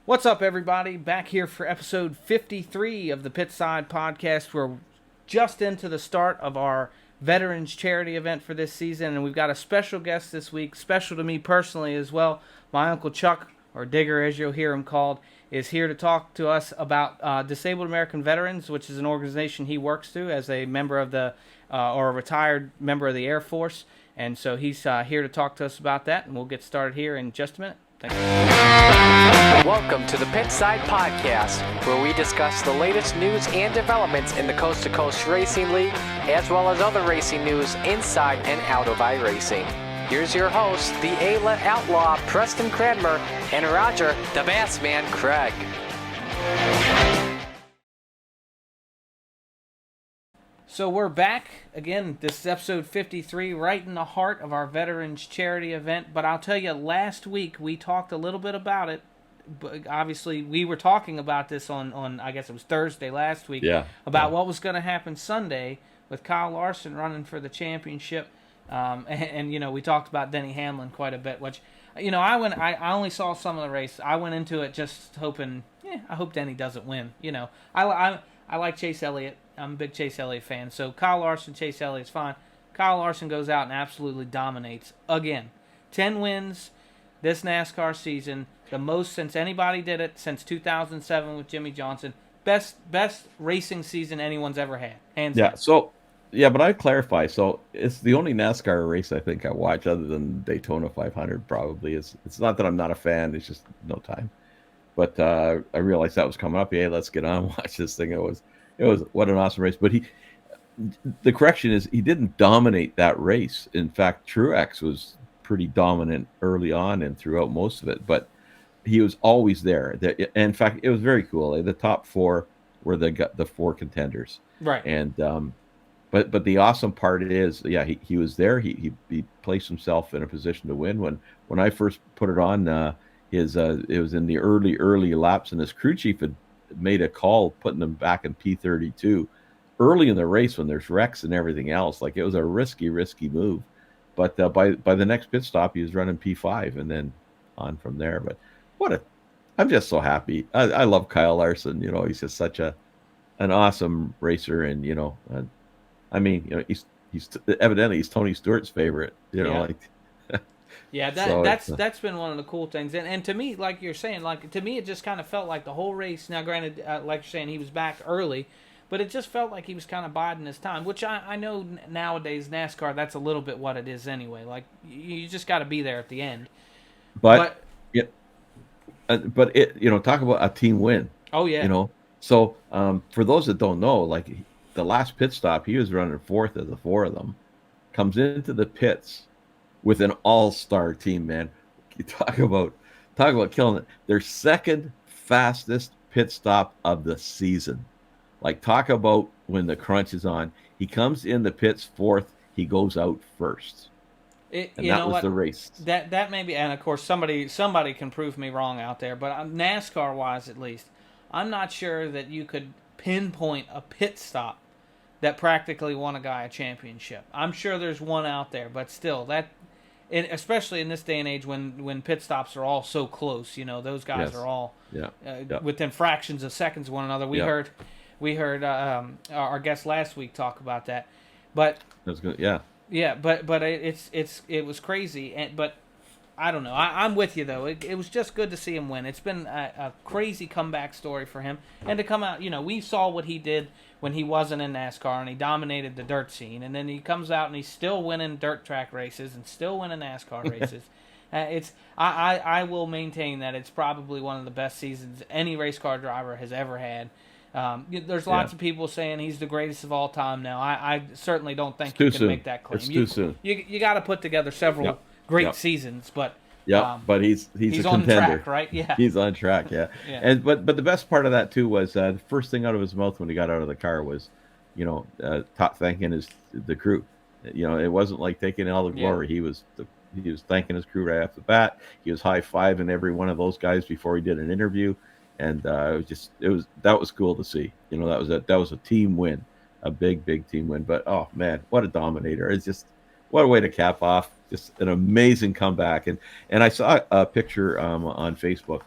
What's up, everybody? Back here for episode 53 of the Pitside Podcast. We're just into the start of our Veterans Charity event for this season, and we've got a special guest this week, special to me personally as well. My Uncle Chuck, or Digger as you'll hear him called, is here to talk to us about Disabled American Veterans, which is an organization he works through as a member of the, or a retired member of the Air Force. And so he's here to talk to us about that, and we'll get started here in just a minute. Thanks. Welcome to the Pitside Podcast, where we discuss the latest news and developments in the Coast to Coast Racing League, as well as other racing news inside and out of iRacing. Here's your host, the Ayla Outlaw, Preston Cranmer, and Roger, the Bassman, Craig. So we're back again. This is episode 53, right in the heart of our Veterans Charity event. But I'll tell you, last week we talked a little bit about it. But obviously, we were talking about this on I guess it was Thursday last week. About what was going to happen Sunday with Kyle Larson running for the championship. And you know, we talked about Denny Hamlin quite a bit. Which, you know, I only saw some of the race. I went into it just hoping, I hope Denny doesn't win. You know, I like Chase Elliott. I'm a big Chase Elliott fan. So Kyle Larson, Chase Elliott's fine. Kyle Larson goes out and absolutely dominates again. 10 wins this NASCAR season, the most since anybody did it since 2007 with Jimmy Johnson. Best racing season anyone's ever had, hands down. But I clarify. So it's the only NASCAR race I think I watch other than Daytona 500. Probably it's not that I'm not a fan. It's just no time. But I realized that was coming up. Yeah, let's get on and watch this thing. It was what an awesome race. But the correction is he didn't dominate that race. In fact, Truex was pretty dominant early on and throughout most of it. But he was always there. In fact, it was very cool. The top four were the four contenders. Right. And but the awesome part is, he was there. He placed himself in a position to win. When I first put it on, it was in the early laps, and his crew chief had made a call putting them back in P32 early in the race when there's wrecks and everything else. Like, it was a risky move. But by the next pit stop, he was running P5 and then on from there. But I'm just so happy. I love Kyle Larson. You know, he's just such an awesome racer, and he's evidently he's Tony Stewart's favorite. That's been one of the cool things. And to me, like you're saying, to me it just kind of felt like the whole race. Now, granted, like you're saying, he was back early, but it just felt like he was kind of biding his time. Which I know nowadays NASCAR, that's a little bit what it is anyway. Like, you just got to be there at the end. But talk about a team win. Oh yeah. So for those that don't know, like, the last pit stop, he was running fourth of the four of them. Comes into the pits with an all-star team, man. You talk about killing it. Their second fastest pit stop of the season. Like, talk about when the crunch is on. He comes in the pits fourth. He goes out first. That was the race. That may be, and of course somebody can prove me wrong out there, but NASCAR wise at least, I'm not sure that you could pinpoint a pit stop that practically won a guy a championship. I'm sure there's one out there, but still, especially in this day and age when pit stops are all so close, those guys are all within fractions of seconds of one another. We heard our guest last week talk about that, but that's good. Yeah, but it was crazy, but I don't know. I'm with you though. It was just good to see him win. It's been a crazy comeback story for him, and to come out, we saw what he did when he wasn't in NASCAR and he dominated the dirt scene, and then he comes out and he's still winning dirt track races and still winning NASCAR races. I will maintain that it's probably one of the best seasons any race car driver has ever had. There's lots of people saying he's the greatest of all time now. I certainly don't think you can make that claim. It's too soon. You got to put together several great seasons, but but he's a on contender. Track, right? Yeah, he's on track. Yeah, and but the best part of that too was the first thing out of his mouth when he got out of the car was, thanking the crew. It wasn't like taking all the glory. He was thanking his crew right off the bat. He was high-fiving every one of those guys before he did an interview, and that was cool to see. That was a team win, a big team win. But oh man, what a dominator! It's just what a way to cap off just an amazing comeback. And I saw a picture on Facebook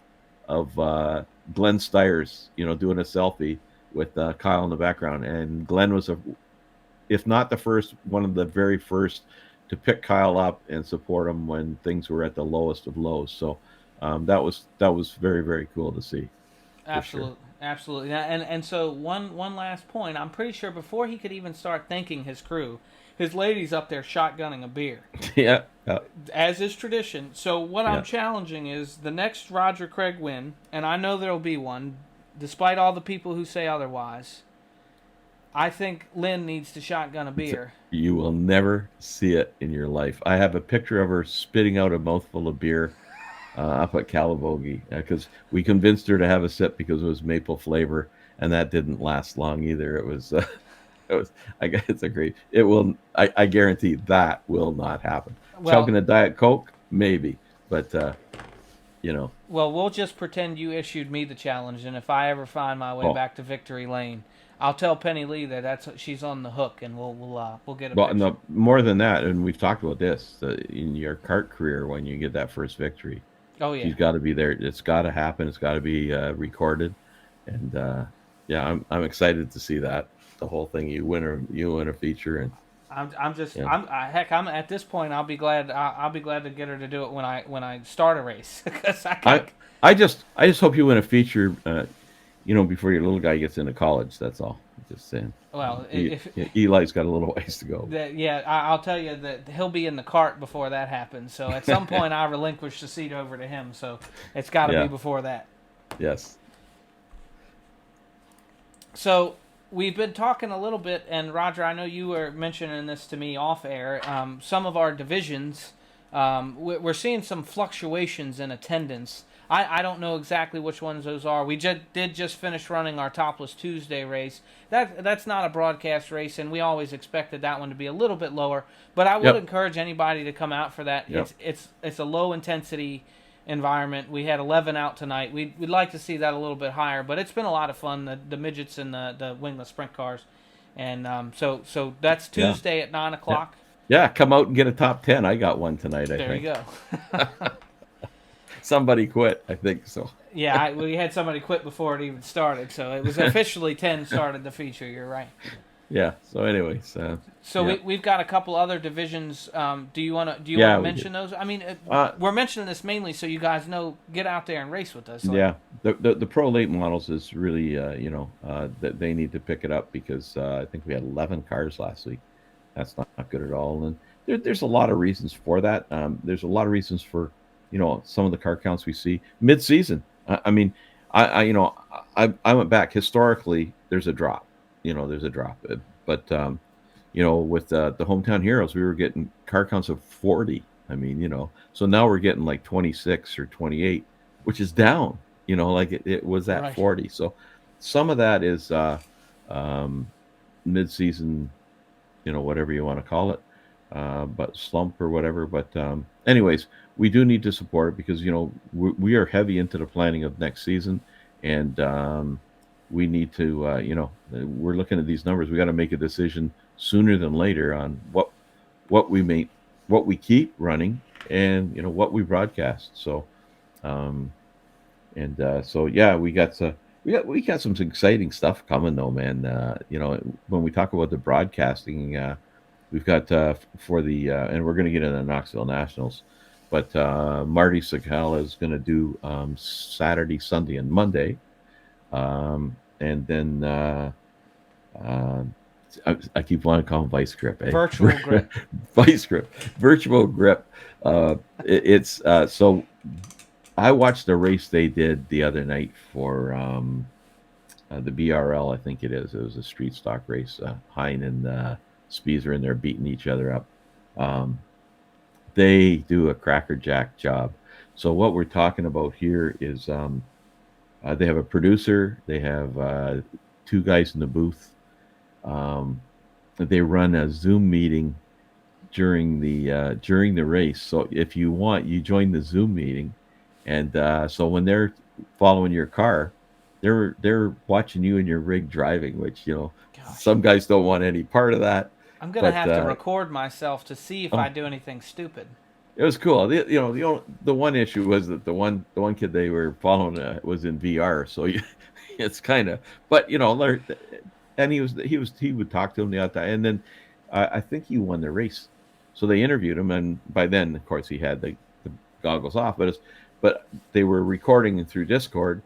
Glenn Stiers, doing a selfie with Kyle in the background, and Glenn was if not the first, one of the very first to pick Kyle up and support him when things were at the lowest of lows. So that was very, very cool to see. Absolutely, sure. Absolutely. And so one last point. I'm pretty sure before he could even start thanking his crew, his lady's up there shotgunning a beer. Yeah. As is tradition. So what I'm challenging is the next Roger Craig win, and I know there'll be one, despite all the people who say otherwise. I think Lynn needs to shotgun a beer. You will never see it in your life. I have a picture of her spitting out a mouthful of beer up at Calabogie, because we convinced her to have a sip because it was maple flavor, and that didn't last long either. It was I guess it's a great. It will. I guarantee that will not happen. Well, chugging a Diet Coke, maybe, but Well, we'll just pretend you issued me the challenge, and if I ever find my way back to victory lane, I'll tell Penny Lee that she's on the hook, and we'll get a picture. No, more than that, and we've talked about this in your kart career when you get that first victory. Oh yeah, she's got to be there. It's got to happen. It's got to be recorded, and I'm excited to see that the whole thing. You win a feature, and I'm at this point. I'll be glad to get her to do it when I start a race, because I just hope you win a feature. Before your little guy gets into college. That's all. Just saying. Well, Eli's got a little ways to go. I'll tell you that he'll be in the cart before that happens. So at some point, I relinquish the seat over to him. So it's got to be before that. Yes. So we've been talking a little bit, and Roger, I know you were mentioning this to me off air. Some of our divisions, we're seeing some fluctuations in attendance. I don't know exactly which ones those are. We did just finish running our Topless Tuesday race. That's not a broadcast race, and we always expected that one to be a little bit lower. But I would encourage anybody to come out for that. Yep. It's a low intensity environment. We had 11 out tonight. We'd like to see that a little bit higher, but it's been a lot of fun. The midgets and the wingless sprint cars, and so that's Tuesday at 9:00. Yeah, come out and get a top 10. I got one tonight. I think. There you go. Somebody quit, I think so. Yeah, we had somebody quit before it even started, so it was officially 10 started the feature. You're right. Yeah. So, anyways, we've got a couple other divisions. Do you want to mention those? I mean, we're mentioning this mainly so you guys know. Get out there and race with us. The Pro Late models is really that they need to pick it up, because I think we had 11 cars last week. That's not good at all, and there's a lot of reasons for that. There's a lot of reasons for some of the car counts we see mid-season. I went back historically. There's a drop, but with the Hometown Heroes, we were getting car counts of 40. So now we're getting like 26 or 28, which is down. It was at 40. So some of that is mid-season, whatever you want to call it, but slump or whatever. But anyways, we do need to support it, because we are heavy into the planning of next season, and we need to we're looking at these numbers. We got to make a decision sooner than later on what we keep running, and what we broadcast. So we got some exciting stuff coming though, man. When we talk about the broadcasting, we've got for the and we're going to get into the Knoxville Nationals. But Marty Sakala is going to do Saturday, Sunday, and Monday. And then I keep wanting to call him Vice Grip. Virtual Grip. Vice Grip. Virtual Grip. So I watched a race they did the other night for the BRL, I think it is. It was a street stock race. Hein and Spies are in there beating each other up. They do a crackerjack job. So what we're talking about here is they have a producer. They have two guys in the booth. They run a Zoom meeting during the race. So if you want, you join the Zoom meeting, and so when they're following your car, they're watching you in your rig driving, which some guys don't want any part of that. I'm going to have to record myself to see if I do anything stupid. It was cool. The one issue was that the one kid they were following was in VR, so it's kind of. But and he would talk to him the other time, and then I think he won the race, so they interviewed him, and by then, of course, he had the goggles off, but they were recording through Discord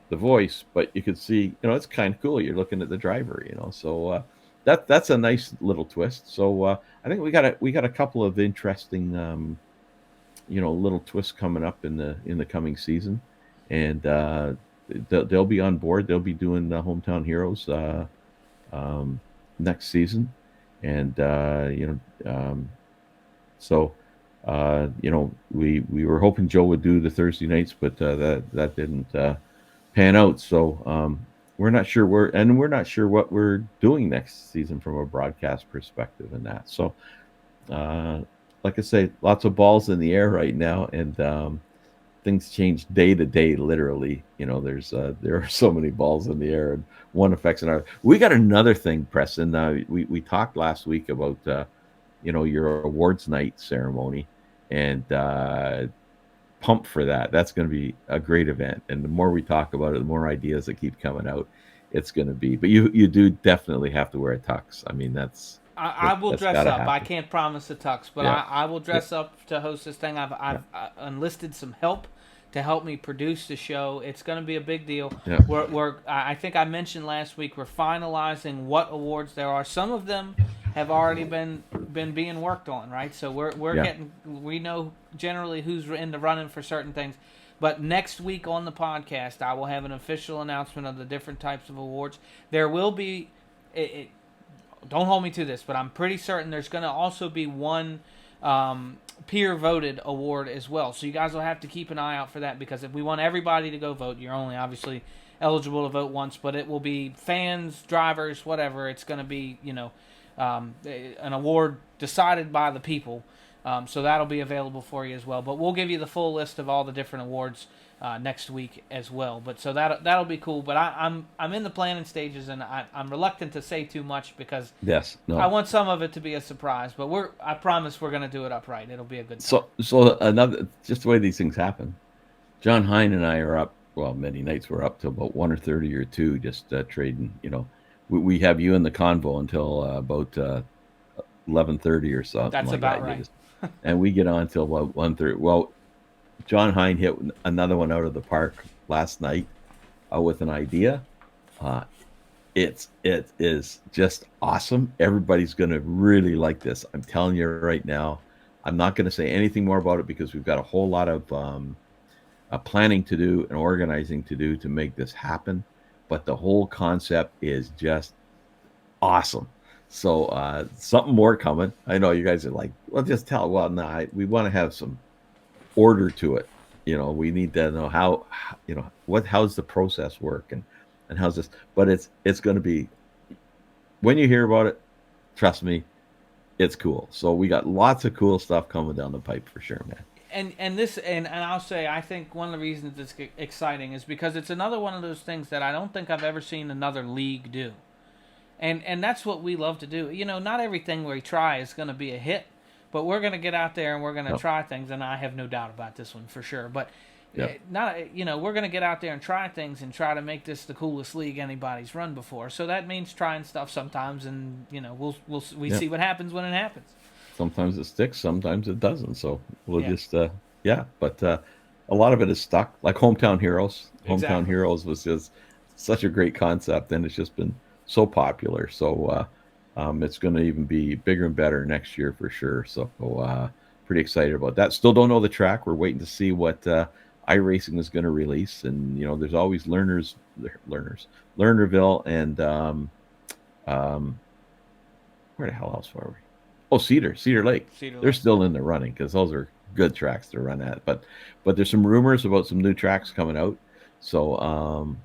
the voice, but you could see, it's kind of cool. You're looking at the driver, so that's a nice little twist. So I think we got a couple of interesting little twists coming up in the coming season, and they'll be on board. They'll be doing the Hometown Heroes next season, and so we were hoping Joe would do the Thursday nights, but that didn't pan out. So we're not sure we're not sure what we're doing next season from a broadcast perspective and that. So like I say, lots of balls in the air right now, and things change day to day, literally. There are so many balls in the air, and one affects another. We got another thing, Preston. We talked last week about your awards night ceremony, and pumped for that. That's going to be a great event, and the more we talk about it, the more ideas that keep coming out. It's going to be. But you do definitely have to wear a tux. I mean, I will dress up. Happen. I can't promise a tux, but yeah. I will dress up to host this thing. I've enlisted some help to help me produce the show. It's going to be a big deal. Yeah. I think I mentioned last week, we're finalizing what awards there are. Some of them have already been being worked on, right? So we know generally who's in the running for certain things. But next week on the podcast, I will have an official announcement of the different types of awards. There will be don't hold me to this, but I'm pretty certain there's going to also be one peer-voted award as well. So you guys will have to keep an eye out for that, because if we want everybody to go vote, you're only obviously eligible to vote once, but it will be fans, drivers, whatever. It's going to be, an award decided by the people. So that'll be available for you as well. But we'll give you the full list of all the different awards next week as well. But so that'll be cool. But I'm in the planning stages, and I'm reluctant to say too much because I want some of it to be a surprise. But I promise we're going to do it upright. It'll be a good time. So another, just the way these things happen. John Hine and I are up. Well, many nights we're up till about 1:30 or 2, just trading. We have you in the convo until about 11:30 or so. That's like about right. And we get on till about 1:30. Well, John Hine hit another one out of the park last night with an idea. It is just awesome. Everybody's going to really like this. I'm telling you right now. I'm not going to say anything more about it because we've got a whole lot of planning to do and organizing to do to make this happen. But the whole concept is just awesome. So something more coming. I know you guys are like, well, just tell. Well, no, we want to have some order to it. We need to know how how's the process work and how's this. But it's going to be, when you hear about it, trust me, it's cool. So we got lots of cool stuff coming down the pipe for sure, man. And I'll say, I think one of the reasons it's exciting is because it's another one of those things that I don't think I've ever seen another league do. And that's what we love to do. Not everything we try is going to be a hit, but we're going to get out there and we're going to try things, and I have no doubt about this one for sure. But we're going to get out there and try things and try to make this the coolest league anybody's run before. So that means trying stuff sometimes, and we see what happens when it happens. Sometimes it sticks, sometimes it doesn't. So we'll just but a lot of it is stuck. Like Hometown Heroes. Exactly. Hometown Heroes was just such a great concept, and it's just been so popular. So it's going to even be bigger and better next year for sure. So pretty excited about that. Still don't know the track. We're waiting to see what iRacing is going to release. And, there's always Lernerville and where the hell else were we? Oh, Cedar Lake. They're still in the running because those are good tracks to run at. But there's some rumors about some new tracks coming out. So,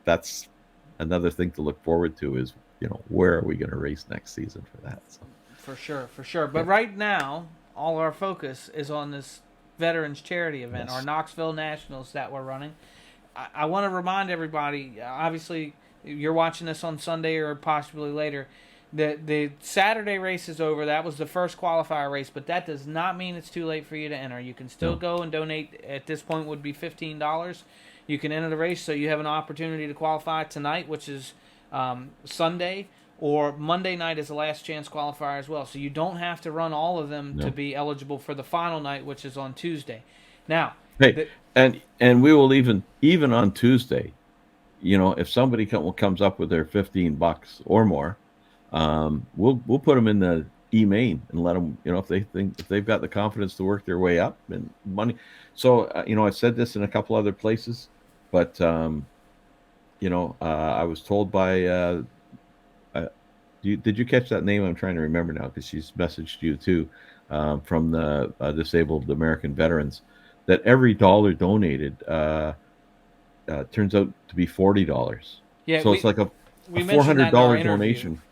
that's another thing to look forward to is, where are we going to race next season for that? So. For sure. But right now, all our focus is on this Veterans Charity event, our Knoxville Nationals that we're running. I want to remind everybody, obviously, you're watching this on Sunday or possibly later. The Saturday race is over. That was the first qualifier race, but that does not mean it's too late for you to enter. You can still go and donate. At this point would be $15. You can enter the race, so you have an opportunity to qualify tonight, which is Sunday, or Monday night is the last chance qualifier as well. So you don't have to run all of them to be eligible for the final night, which is on Tuesday. Now, and we will even on Tuesday, if somebody comes up with their $15 or more, we'll put them in the E-main and let them, if they've got the confidence to work their way up and money. So, I said this in a couple other places, but, I was told by, did you catch that name? I'm trying to remember now because she's messaged you too, from the Disabled American Veterans, that every dollar donated turns out to be $40. Yeah, so it's like a $400 donation.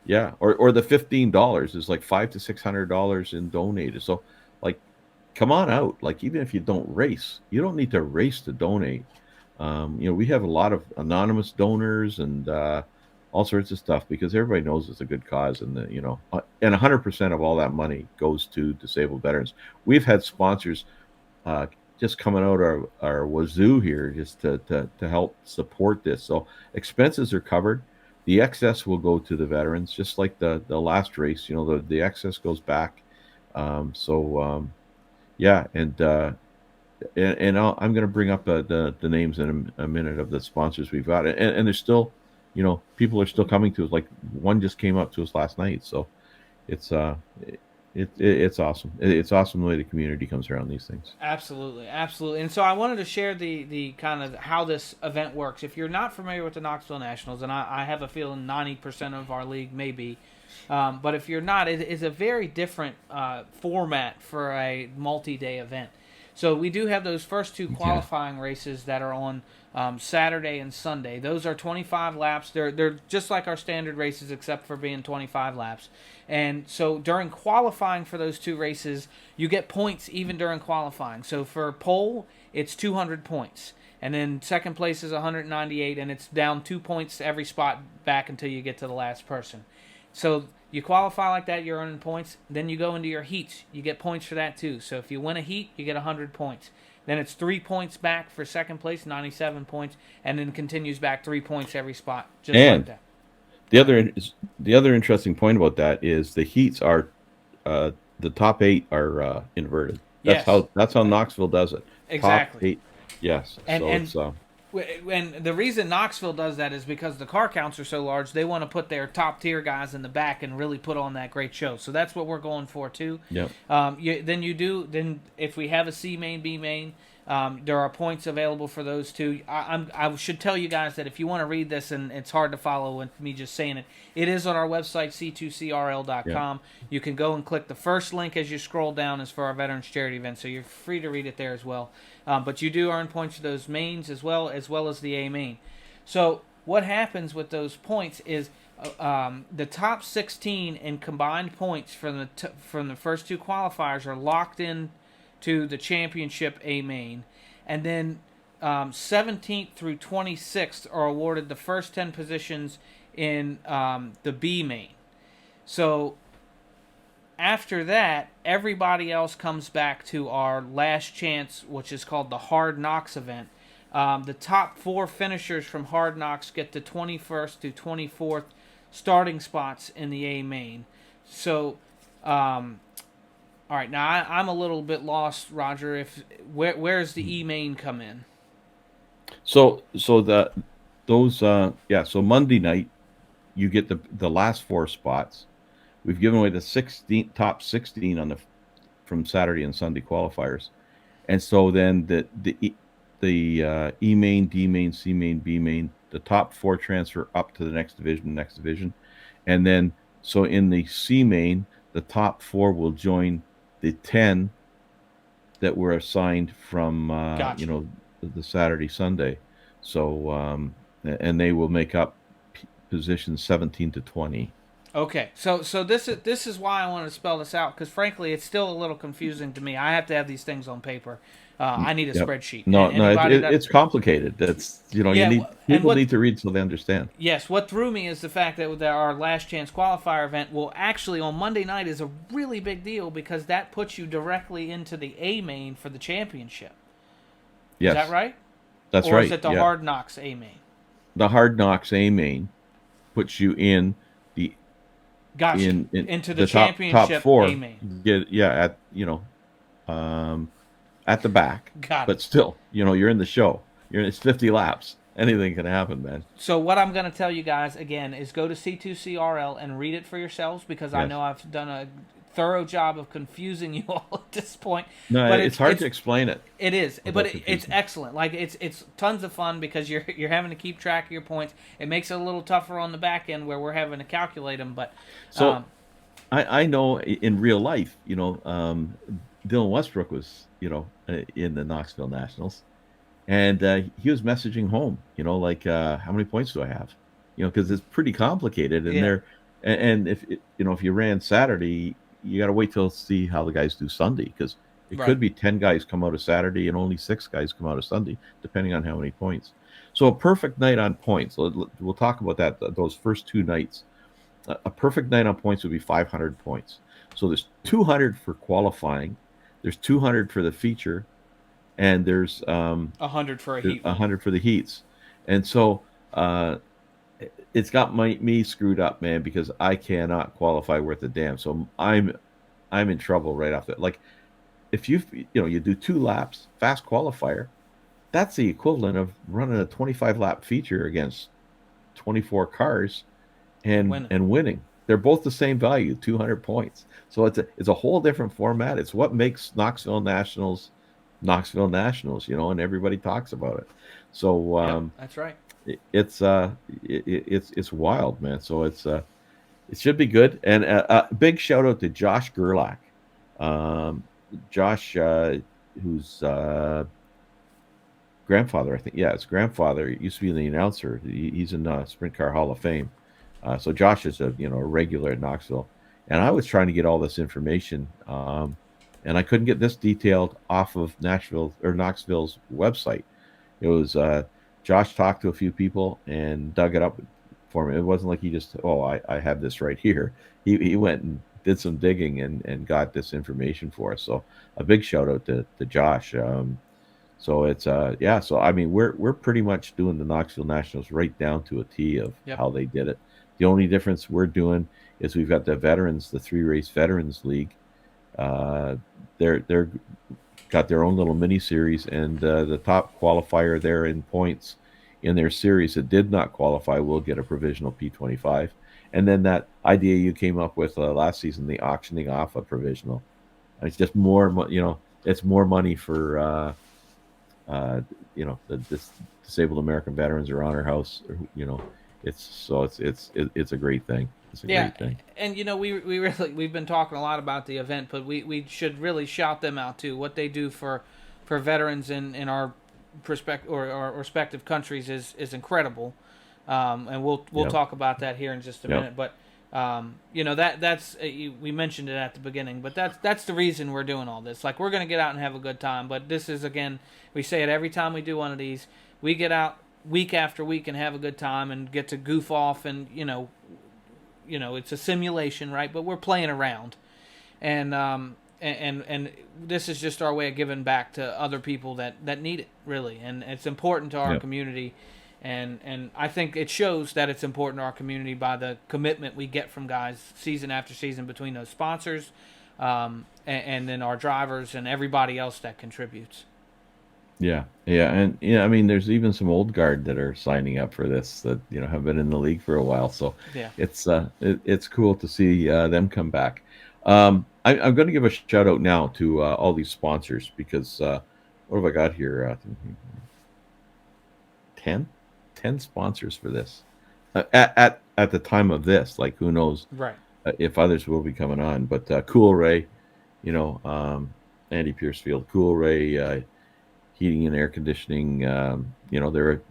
Yeah, or the $15 is like $500 to $600 in donated. So, like, come on out. Like, even if you don't race, you don't need to race to donate. We have a lot of anonymous donors and all sorts of stuff because everybody knows it's a good cause, and and 100% of all that money goes to disabled veterans. We've had sponsors just coming out our wazoo here just to help support this. So expenses are covered. The excess will go to the veterans, just like the last race. The excess goes back. I'm going to bring up the names in a minute of the sponsors we've got, and there's still, people are still coming to us. Like, one just came up to us last night, so it's awesome. It's awesome the way the community comes around these things. Absolutely. And so I wanted to share the kind of how this event works. If you're not familiar with the Knoxville Nationals, and I have a feeling 90% of our league may be, but if you're not, it is a very different format for a multi-day event. So we do have those first two qualifying races that are on Saturday and Sunday. Those are 25 laps. They're just like our standard races except for being 25 laps. And so during qualifying for those two races, you get points even during qualifying. So for pole, it's 200 points. And then second place is 198, and it's down 2 points every spot back until you get to the last person. So you qualify like that, you're earning points. Then you go into your heats. You get points for that too. So if you win a heat, you get 100 points. Then it's 3 points back for second place, 97 points, and then continues back 3 points every spot, just like that. The other interesting point about that is the heats are the top 8 are inverted. That's how Knoxville does it. Exactly. Top 8, yes. And the reason Knoxville does that is because the car counts are so large. They want to put their top tier guys in the back and really put on that great show. So that's what we're going for too. Yeah. Then if we have a C main, B main, there are points available for those two. I should tell you guys that if you want to read this, and it's hard to follow with me just saying it, it is on our website, c2crl.com. Yeah. You can go and click the first link as you scroll down is for our Veterans Charity event, so you're free to read it there as well. But you do earn points for those mains as well as the A main. So what happens with those points is the top 16 in combined points from the first two qualifiers are locked in to the championship A main, and then 17th through 26th are awarded the first 10 positions in the B main. So after that, everybody else comes back to our last chance, which is called the Hard Knocks event. The top 4 finishers from Hard Knocks get the 21st to 24th starting spots in the A main. So all right, now I'm a little bit lost, Roger. Where's the E main come in? So Monday night you get the last 4 spots. We've given away the top 16 from Saturday and Sunday qualifiers, and so then the E main, D main, C main, B main, the top 4 transfer up to the next division, and then so in the C main, the top 4 will join the 10 that were assigned from Gotcha. The Saturday Sunday. So and they will make up positions 17 to 20. Okay, so this is why I wanted to spell this out, because frankly, it's still a little confusing to me. I have to have these things on paper. I need a Yep. spreadsheet. No, And no, anybody that it's complicated. That's you yeah, need and people what need to read so they understand. yes, what threw me is the fact that our last chance qualifier event will actually on Monday night is a really big deal because that puts you directly into the A main for the championship. Yes, Is that right? that's Or right. is it the yeah. Hard Knocks A main? The Hard Knocks A main puts you in the Gotcha. in Into the the top championship four. A main. At at the back, Got it. but still, you're in the show. It's 50 laps. Anything can happen, man. So what I'm going to tell you guys again is go to C2CRL and read it for yourselves because I Yes. know I've done a thorough job of confusing you all at this point. No, but it's hard to explain it. It is, without but it's confusing. excellent. Like it's tons of fun because you're having to keep track of your points. It makes it a little tougher on the back end where we're having to calculate them. But So I know in real life, Dylan Westbrook was, in the Knoxville Nationals, and he was messaging home, like how many points do I have? Because it's pretty complicated, and Yeah. and if if you ran Saturday, you got to wait till see how the guys do Sunday, because it Right. could be 10 guys come out of Saturday and only 6 guys come out of Sunday, depending on how many points. So a perfect night on points. We'll talk about that. Those first 2 nights. A perfect night on points would be 500 points. So there's 200 for qualifying, there's 200 for the feature, and there's 100 for a heat. 100 for the heats. And so it's got me screwed up, man, because I cannot qualify worth a damn. So I'm in trouble right off the, like, if you do 2 laps fast qualifier, that's the equivalent of running a 25 lap feature against 24 cars and winning. They're both the same value, 200 points. So it's a whole different format. It's what makes Knoxville Nationals, and everybody talks about it. So Yep, that's right. it's wild, man. So it should be good. And a big shout out to Josh Gerlach. Josh, whose grandfather, I think, his grandfather used to be the announcer. He's in Sprint Car Hall of Fame. So Josh is a regular at Knoxville, and I was trying to get all this information, and I couldn't get this detailed off of Knoxville's website. It was Josh talked to a few people and dug it up for me. It wasn't like he just, I have this right here. He went and did some digging and got this information for us. So a big shout out to Josh. So it's So I mean, we're pretty much doing the Knoxville Nationals right down to a T of how they did it. The only difference we're doing is we've got the veterans, the 3-race Veterans League. They're got their own little mini series, and the top qualifier there in points in their series that did not qualify will get a provisional P25. And then that idea you came up with last season, the auctioning off a provisional. It's just more, it's more money for the disabled American veterans or honor house, it's a great thing. It's a great thing. And we've been talking a lot about the event, but we should really shout them out too. What they do for veterans in our respective countries is incredible. And we'll talk about that here in just a minute. But that's we mentioned it at the beginning, but that's the reason we're doing all this. Like, we're going to get out and have a good time, but this is, again, we say it every time we do one of these. We get out week after week and have a good time and get to goof off, and it's a simulation, right? But we're playing around, and this is just our way of giving back to other people that need it, really, and it's important to our community. And I think it shows that it's important to our community by the commitment we get from guys season after season between those sponsors, and then our drivers and everybody else that contributes. Yeah. And I mean, there's even some old guard that are signing up for this that have been in the league for a while. So it's cool to see them come back. I'm going to give a shout out now to all these sponsors, because what have I got here? 10 sponsors for this at the time of this. Like, who knows if others will be coming on, but Cool Ray, Andy Piercefield, Cool Ray, heating and air conditioning, they're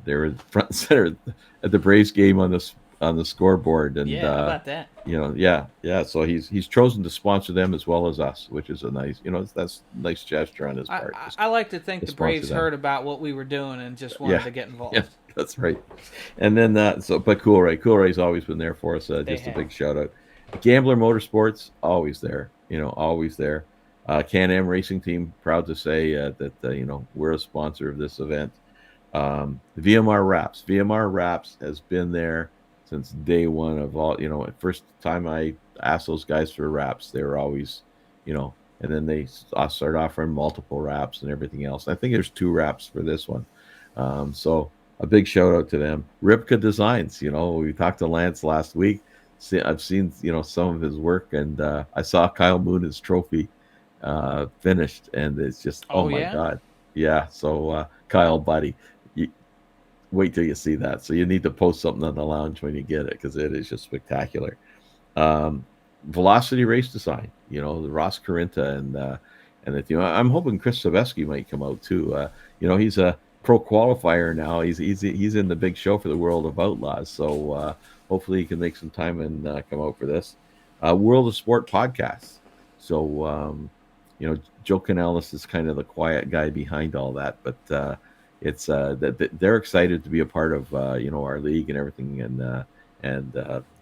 front and center at the Braves game on this on the scoreboard, and Yeah, how about that? yeah. So he's chosen to sponsor them as well as us, which is a nice, that's a nice gesture on his I, part. I, Just I like to think to the sponsor Braves them. heard about what we were doing and just wanted Yeah, to get yeah, involved. that's right. And then but Coolray's always been there for us. They Just a have. big shout out. Gambler Motorsports, always there. Always there. Can-Am Racing Team, proud to say that we're a sponsor of this event. VMR Wraps. VMR Wraps has been there since day one of all. First time I asked those guys for wraps, they were always, and then they started offering multiple wraps and everything else. I think there's 2 wraps for this one. So a big shout out to them. Ripka Designs. We talked to Lance last week. I've seen some of his work, and I saw Kyle Moon's trophy finished, and it's just Oh, my yeah? god, yeah. So Kyle, buddy, you wait till you see that. So you need to post something on the lounge when you get it, because it is just spectacular. Velocity Race Design, the Ross Corinta, and that I'm hoping Chris Saveski might come out too. He's a pro qualifier now. He's in the big show for the World of Outlaws. So hopefully he can make some time and come out for this. World of Sport podcast. So Joe Canellis is kind of the quiet guy behind all that, but it's that they're excited to be a part of our league and everything, and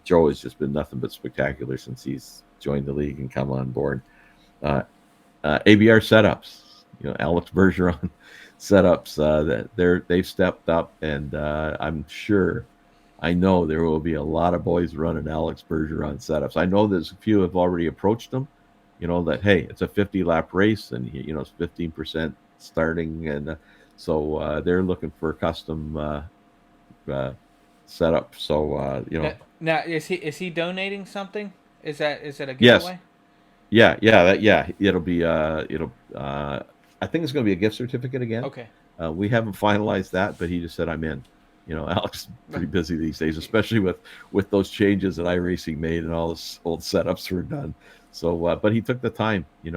Joe has just been nothing but spectacular since he's joined the league and come on board. ABR setups, Alex Bergeron setups, that they've stepped up, and I know there will be a lot of boys running Alex Bergeron setups. I know there's a few have already approached them, that hey, it's a 50-lap race, and it's 15% starting, and so they're looking for custom setup. So Now is he donating something? Is it a yes, giveaway? yeah, it'll be I think it's going to be a gift certificate again. Okay. We haven't finalized that, but he just said I'm in. Alex is pretty busy these days, especially with those changes that iRacing made and all those old setups were done. So, but he took the time, in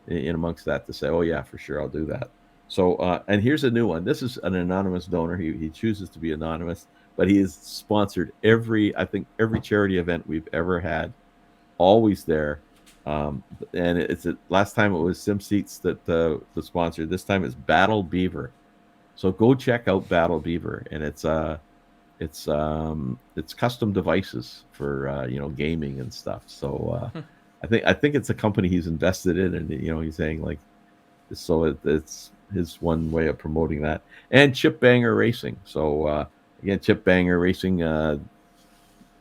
amongst that, to say, oh yeah, for sure, I'll do that. So, and here's a new one. This is an anonymous donor. He chooses to be anonymous, but he has sponsored every charity event we've ever had, always there. And last time it was SimSeats that sponsored. This time it's Battle Beaver. So go check out Battle Beaver, and it's custom devices for gaming and stuff. So I think it's a company he's invested in, and he's saying like, so it's his one way of promoting that. And Chip Banger Racing. So again, Chip Banger Racing,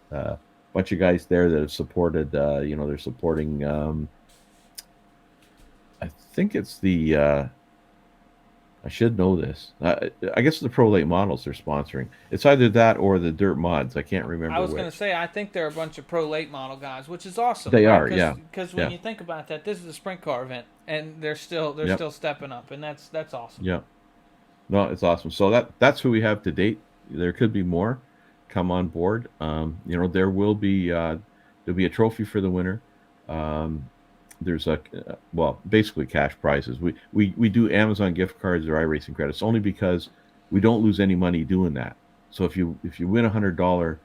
bunch of guys there that have supported. They're supporting. I think it's the. I should know this. I guess the Pro Late Models they're sponsoring. It's either that or the Dirt Mods. I can't remember. I was going to say, I think they're a bunch of pro late model guys, which is awesome. They right? are, yeah. Because when you think about that, this is a sprint car event, and they're still stepping up, and that's awesome. Yeah. No, it's awesome. So that's who we have to date. There could be more come on board. There will be there'll be a trophy for the winner. There's basically cash prizes. We do Amazon gift cards or iRacing credits only because we don't lose any money doing that. So if you win $100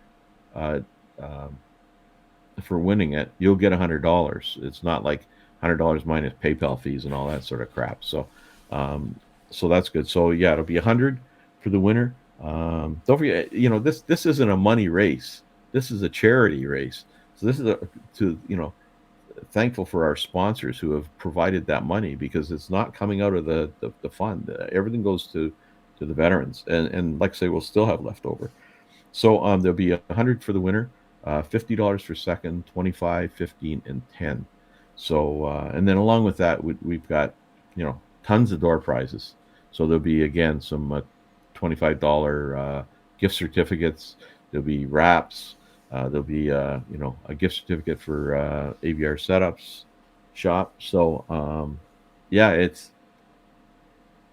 for winning it, you'll get $100. It's not like $100 minus PayPal fees and all that sort of crap. So so that's good. So yeah, it'll be $100 for the winner. Don't forget, this isn't a money race. This is a charity race. So this is thankful for our sponsors who have provided that money, because it's not coming out of the fund. Everything goes to the veterans, and like I say, we'll still have leftover. So there'll be $100 for the winner, $50 for second, 25, 15, and 10. So and then along with that, we've got tons of door prizes. So there'll be again some $25 gift certificates. There'll be wraps. There'll be a gift certificate for AVR Setups shop. So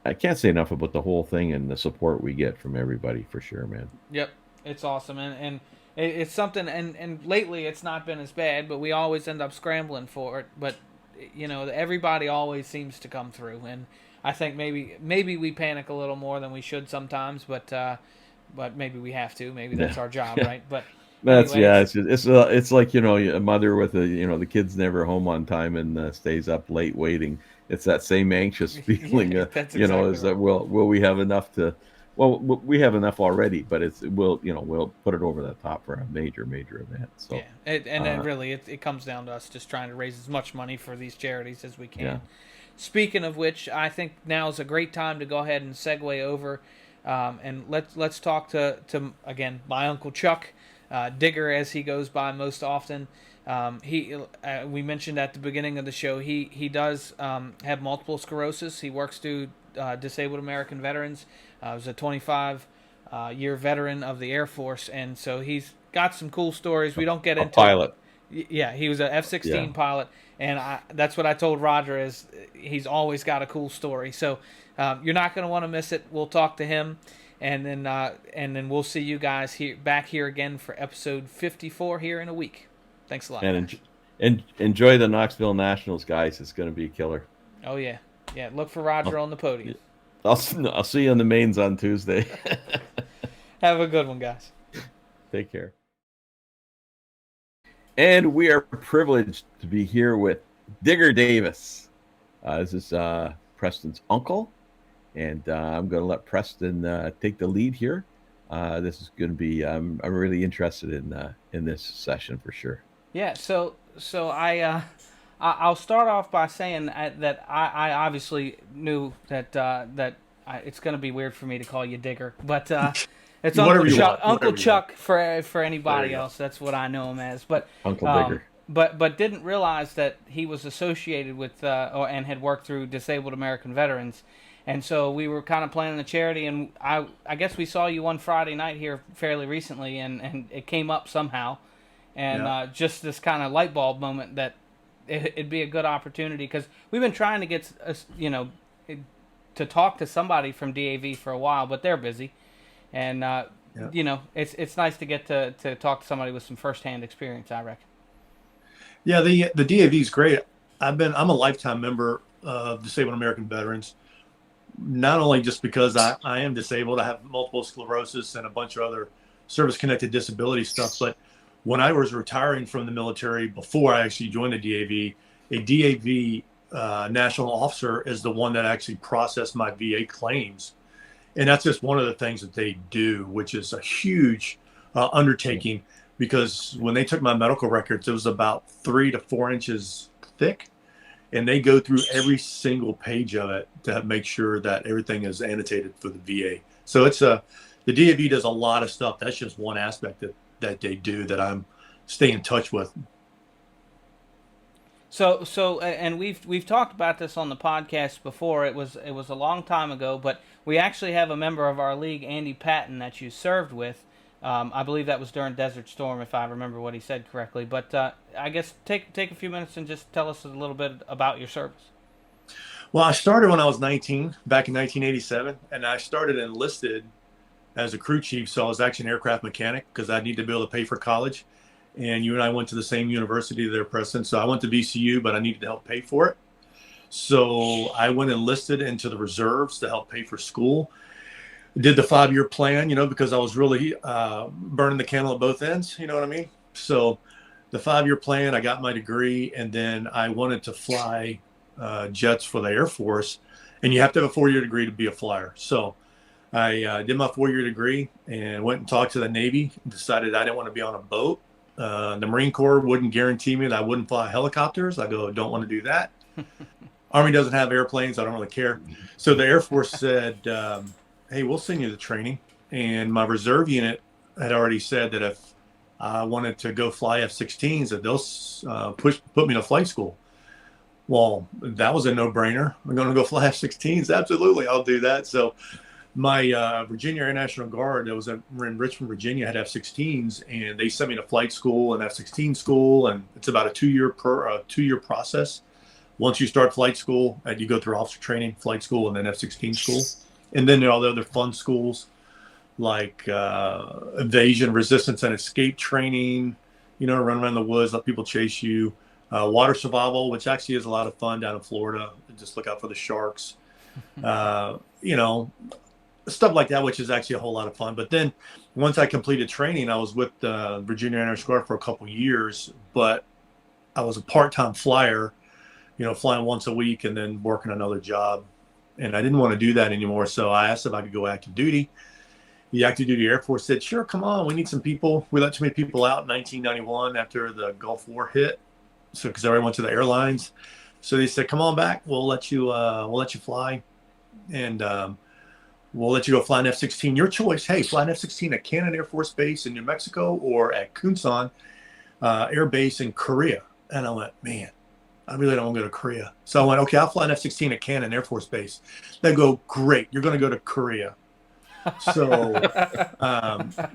I can't say enough about the whole thing and the support we get from everybody, for sure, man. Yep, it's awesome, and it's something. And lately it's not been as bad, but we always end up scrambling for it. But everybody always seems to come through, and I think maybe we panic a little more than we should sometimes, but but maybe we have to. Maybe that's our job, right? But That's anyways, it's like a mother with the kid's never home on time and stays up late waiting. It's that same anxious feeling, yeah, that's exactly is right. that will we have enough to? Well, we have enough already, but we'll put it over the top for a major event. So Yeah, and then really it comes down to us just trying to raise as much money for these charities as we can. Yeah. Speaking of which, I think now is a great time to go ahead and segue over, and let's talk to again my Uncle Chuck, Digger as he goes by most often. We mentioned at the beginning of the show he does have multiple sclerosis. He works through Disabled American Veterans. Was a 25-year veteran of the Air Force, and so he's got some cool stories. We don't get into pilot. Yeah, he was an F-16 pilot, and that's what I told Roger is he's always got a cool story. So you're not going to want to miss it. We'll talk to him, and then we'll see you guys back here again for episode 54 here in a week. Thanks a lot. And enjoy the Knoxville Nationals, guys. It's going to be killer. Oh yeah. Look for Roger on the podium. I'll see you on the mains on Tuesday. Have a good one, guys. Take care. And we are privileged to be here with Digger Davis. This is Preston's uncle, and I'm going to let Preston take the lead here. This is going to be I'm really interested in this session for sure. Yeah. So I'll start off by saying that I obviously knew that it's going to be weird for me to call you Digger, but it's Uncle Chuck for anybody else. That's what I know him as. But Uncle Digger. But didn't realize that he was associated with and had worked through Disabled American Veterans, and so we were kind of planning the charity. And I guess we saw you one Friday night here fairly recently, and it came up somehow, and just this kind of light bulb moment that it'd be a good opportunity because we've been trying to get to talk to somebody from DAV for a while, but they're busy, and it's nice to get to talk to somebody with some firsthand experience, I reckon. Yeah, the DAV is great. I'm a lifetime member of Disabled American Veterans, not only just because I am disabled, I have multiple sclerosis and a bunch of other service-connected disability stuff, but when I was retiring from the military before I actually joined the DAV, a DAV national officer is the one that actually processed my VA claims. And that's just one of the things that they do, which is a huge undertaking, because when they took my medical records, it was about 3 to 4 inches thick. And they go through every single page of it to make sure that everything is annotated for the VA. So the DAV does a lot of stuff. That's just one aspect that they do that I'm staying in touch with. So and we've talked about this on the podcast before. It was a long time ago, but we actually have a member of our league, Andy Patton, that you served with. I believe that was during Desert Storm, if I remember what he said correctly. But I guess take a few minutes and just tell us a little bit about your service. Well, I started when I was 19, back in 1987, and I started enlisted as a crew chief. So I was actually an aircraft mechanic because I needed to be able to pay for college. And you and I went to the same university there, Preston. So I went to VCU, but I needed to help pay for it. So I went enlisted into the reserves to help pay for school. Did the 5-year plan, because I was really burning the candle at both ends. You know what I mean? So the 5-year plan, I got my degree, and then I wanted to fly jets for the Air Force. And you have to have a 4-year degree to be a flyer. So I did my 4-year degree and went and talked to the Navy, decided I didn't want to be on a boat. The Marine Corps wouldn't guarantee me that I wouldn't fly helicopters. I go, don't want to do that. Army doesn't have airplanes. I don't really care. So the Air Force said, hey, we'll send you the training. And my reserve unit had already said that if I wanted to go fly F-16s, that they'll put me to flight school. Well, that was a no-brainer. I'm going to go fly F-16s. Absolutely, I'll do that. So my Virginia Air National Guard that was in Richmond, Virginia, had F-16s, and they sent me to flight school and F-16 school, and it's about a 2-year process. Once you start flight school, you go through officer training, flight school, and then F-16 school. And then there are all the other fun schools like evasion, resistance, and escape training, run around the woods, let people chase you. Water survival, which actually is a lot of fun down in Florida. Just look out for the sharks. stuff like that, which is actually a whole lot of fun. But then once I completed training, I was with Virginia Air Force Guard for a couple years, but I was a part-time flyer, flying once a week and then working another job. And I didn't want to do that anymore. So I asked if I could go active duty. The active duty Air Force said, sure, come on. We need some people. We let too many people out in 1991 after the Gulf War hit. So, because everyone went to the airlines. So they said, come on back. We'll let you fly. And, we'll let you go fly an F-16. Your choice. Hey, fly an F-16 at Cannon Air Force Base in New Mexico or at Kunsan Air Base in Korea. And I went, man, I really don't want to go to Korea. So I went, okay, I'll fly an F-16 at Cannon Air Force Base. They go, great, you're going to go to Korea. So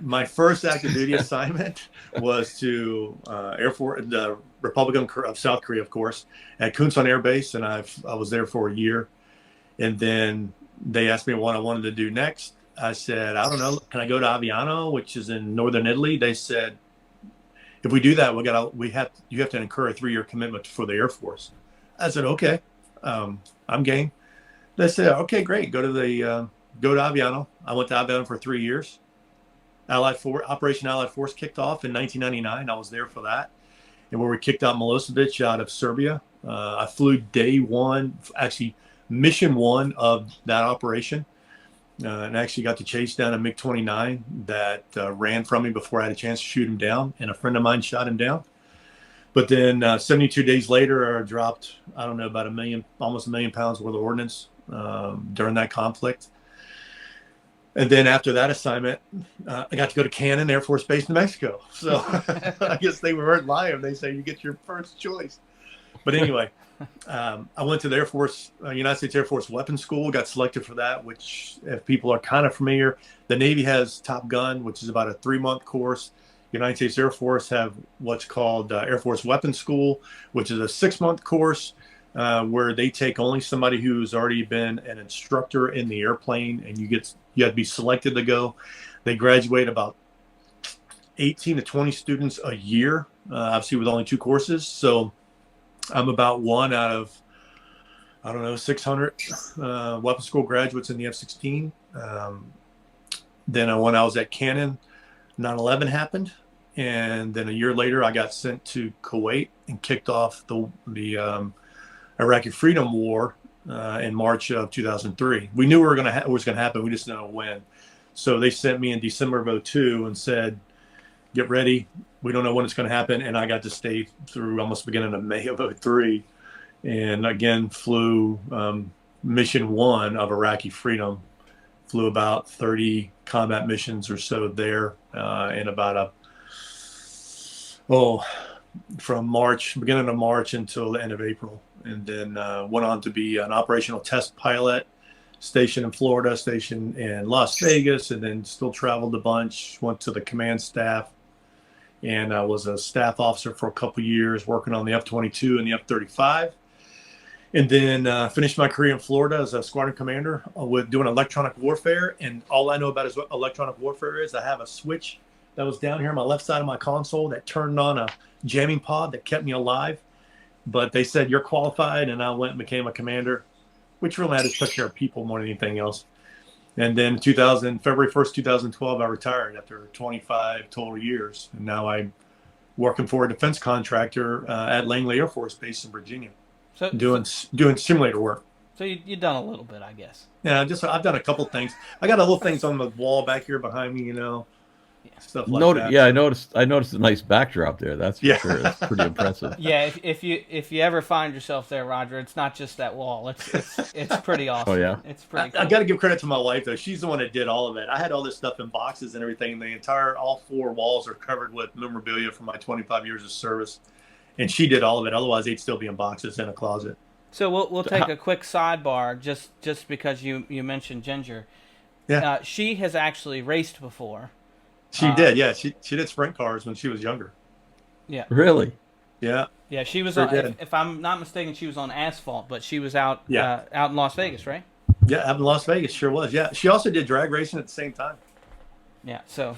my first active duty assignment was to Air Force, the Republic of South Korea, of course, at Kunsan Air Base, and I was there for a year. And then they asked me what I wanted to do next. I said, I don't know. Can I go to Aviano, which is in northern Italy? They said, if we do that, you have to incur a 3-year commitment for the Air Force. I said, okay, I'm game. They said, okay, great. Go to Aviano. I went to Aviano for 3 years. Operation Allied Force kicked off in 1999. I was there for that. And where we kicked out Milosevic out of Serbia. I flew day one, actually mission one of that operation, and actually got to chase down a MiG-29 that ran from me before I had a chance to shoot him down, and a friend of mine shot him down. But then 72 days later, I dropped, I don't know, about almost a million pounds worth of ordnance during that conflict. And then after that assignment, I got to go to Cannon Air Force Base, New Mexico. So I guess they weren't lying. They say you get your first choice. But anyway, I went to the Air Force, United States Air Force Weapons School, got selected for that, which if people are kind of familiar, the Navy has Top Gun, which is about a 3-month course. United States Air Force have what's called Air Force Weapons School, which is a 6-month course where they take only somebody who's already been an instructor in the airplane, and you have to be selected to go. They graduate about 18 to 20 students a year, obviously with only 2 courses. So I'm about one out of, 600 weapons school graduates in the F-16. Then when I was at Cannon, 9/11 happened. And then a year later, I got sent to Kuwait and kicked off the Iraqi Freedom War in March of 2003. We knew it was going to happen. We just didn't know when. So they sent me in December of 2002 and said, get ready. We don't know when it's going to happen. And I got to stay through almost the beginning of May of 2003. And again, flew mission 1 of Iraqi Freedom. Flew about 30 combat missions or so there in about from beginning of March until the end of April. And then went on to be an operational test pilot, stationed in Florida, stationed in Las Vegas, and then still traveled a bunch, went to the command staff, and I was a staff officer for a couple years working on the F-22 and the F-35. And then finished my career in Florida as a squadron commander with doing electronic warfare. And all I know about is what electronic warfare is. I have a switch that was down here on my left side of my console that turned on a jamming pod that kept me alive. But they said, you're qualified, and I went and became a commander, which really had to take care of people more than anything else. And then February 1st, 2012, I retired after 25 total years. And now I'm working for a defense contractor at Langley Air Force Base in Virginia, doing simulator work. So you've done a little bit, I guess. Yeah, I've done a couple things. I got a little things on the wall back here behind me, stuff like that. Yeah, I noticed a nice backdrop there. That's for sure. It's pretty impressive. Yeah, if you ever find yourself there, Roger, it's not just that wall. It's pretty awesome. Oh yeah, it's pretty cool. I got to give credit to my wife though. She's the one that did all of it. I had all this stuff in boxes and everything. All 4 walls are covered with memorabilia from my 25 years of service, and she did all of it. Otherwise, they'd still be in boxes in a closet. So we'll take a quick sidebar just because you mentioned Ginger. Yeah. She has actually raced before. She did, yeah. She did sprint cars when she was younger. Yeah. Really? Yeah. Yeah, she was on, if I'm not mistaken, she was on asphalt, but she was out in Las Vegas, right? Yeah, out in Las Vegas, sure was. Yeah, she also did drag racing at the same time. Yeah, so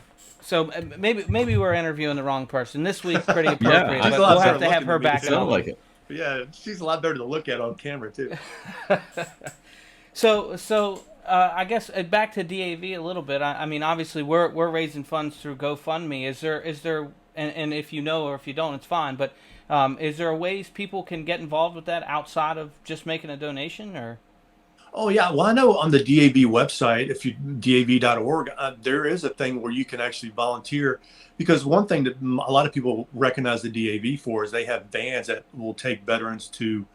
maybe we're interviewing the wrong person this week. Pretty appropriate, yeah, but we'll have to have her back. Sound like it. Yeah, she's a lot better to look at on camera too. So I guess back to DAV a little bit. I mean, obviously, we're raising funds through GoFundMe. Is there, and if you know or if you don't, it's fine. But is there ways people can get involved with that outside of just making a donation, or? Oh yeah, well I know on the DAV website, if you dav.org, there is a thing where you can actually volunteer, because one thing that a lot of people recognize the DAV for is they have vans that will take veterans to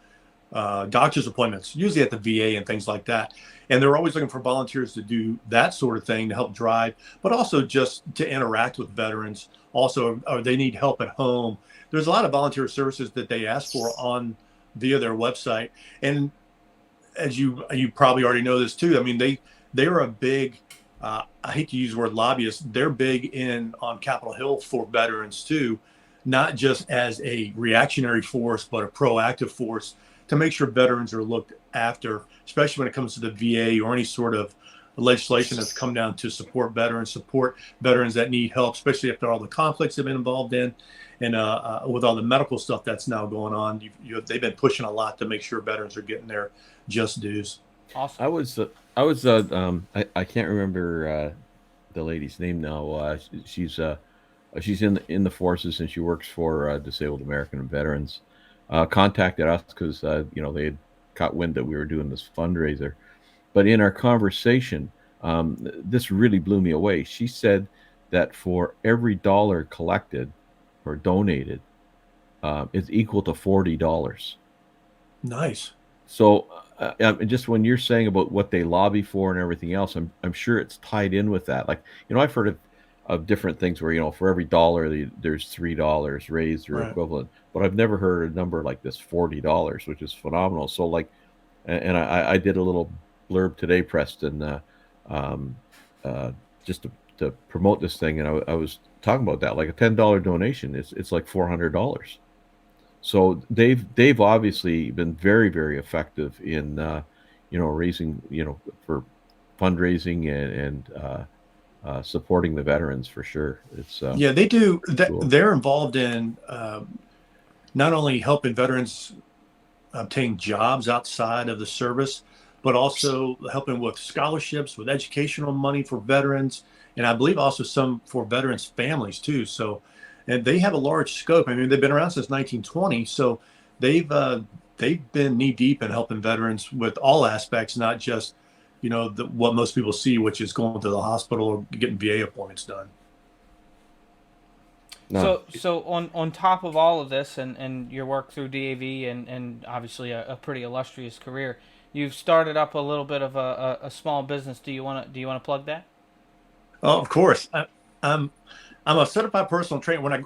doctor's appointments, usually at the VA and things like that. And they're always looking for volunteers to do that sort of thing to help drive, but also just to interact with veterans. Also, or they need help at home. There's a lot of volunteer services that they ask for via their website. And as you probably already know this too, I mean, they are a big, I hate to use the word lobbyist, they're big on Capitol Hill for veterans too, not just as a reactionary force, but a proactive force to make sure veterans are looked after, especially when it comes to the VA or any sort of legislation that's come down to support veterans that need help, especially after all the conflicts they've been involved in. And with all the medical stuff that's now going on, they've been pushing a lot to make sure veterans are getting their just dues. Awesome. I can't remember the lady's name now. She's in the forces, and she works for Disabled American Veterans. Contacted us because they had caught wind that we were doing this fundraiser. But in our conversation, this really blew me away. She said that for every dollar collected or donated, it's equal to $40. Nice. So just when you're saying about what they lobby for and everything else, I'm sure it's tied in with that. Like, I've heard of different things where, for every dollar there's $3 raised or equivalent, but I've never heard a number like this, $40, which is phenomenal. So like, and I did a little blurb today, Preston, just to promote this thing, and I was talking about that, like a $10 donation, it's like $400. So they've obviously been very, very effective in raising, for fundraising and supporting the veterans for sure. It's they do. cool. They're involved in not only helping veterans obtain jobs outside of the service, but also helping with scholarships, with educational money for veterans, and I believe also some for veterans' families too. So, and they have a large scope. I mean, they've been around since 1920, so they've been knee deep in helping veterans with all aspects, not just what most people see, which is going to the hospital or getting VA appointments done. No. So on top of all of this and your work through DAV and obviously a pretty illustrious career, you've started up a little bit of a small business. Do you want to plug that? Oh, of course. I'm a certified personal trainer.